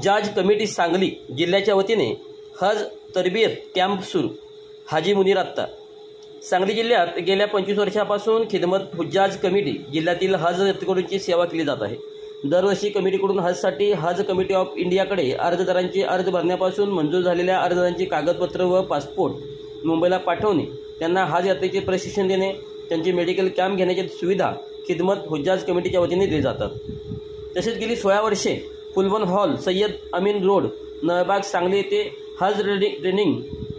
हुज्जाज committee Sangli जिल्ह्याच्या वतीने हज तरबियत कॅम्प सुरू। हाजी मुनीर अत्ता। सांगली जिल्ह्यात गेल्या 25 वर्षापासून खिदमत हुज्जाज कमिटी जिल्ह्यातील हज यात्रेकरूंची सेवा केली जात आहे। दरवर्षी कमिटीकडून हजसाठी हज कमिटी ऑफ इंडियाकडे अर्जदारांचे अर्ज भरण्यापासून मंजूर झालेल्या अर्जदारांची कागदपत्र व पासपोर्ट मुंबईला पाठवणे, त्यांना हज यात्रेचे प्रशिक्षण देणे, त्यांची मेडिकल कॅम्प घेण्याची सुविधा खिदमत हुज्जाज कमिटीच्या वतीने दिली जातात। तसेच गेली 16 वर्षे फुलवन हॉल सय्यद अमीन रोड नळबाग सांगली येथे हज ट्रेनिंग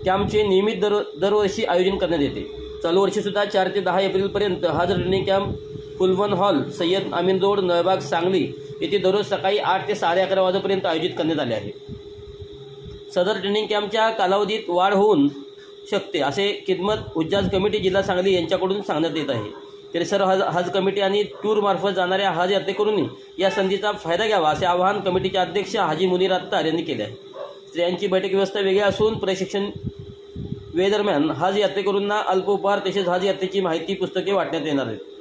कॅम्पचे नियमित दरवर्षी आयोजन करण्यात येते। चालू वर्षीसुद्धा 4 ते 10 एप्रिलपर्यंत हज ट्रेनिंग कॅम्प फुलवन हॉल सय्यद अमीन रोड नळबाग सांगली येथे दररोज सकाळी 8 ते 11:30 वाजेपर्यंत आयोजित करण्यात आले आहे। सदर ट्रेनिंग कॅम्पच्या कालावधीत वाढ होऊन शकते असे खिदमत हुज्जाज कमिटी जिल्हा सांगली यांच्याकडून सांगण्यात येत आहे। तरी सर्व हज कमिटी आणि टूर मार्फत जाणाऱ्या हज यात्रेकरूंनी या संधीचा फायदा घ्यावा असे आवाहन कमिटीचे अध्यक्ष हाजी मुनीर अत्तार यांनी केले आहे। स्त्रियांची बैठक व्यवस्था वेगळी असून प्रशिक्षण वेळेदरम्यान हज यात्रेकरूंना अल्प उपहार तसेच हज यात्रेची माहिती पुस्तके वाटण्यात येणार आहेत।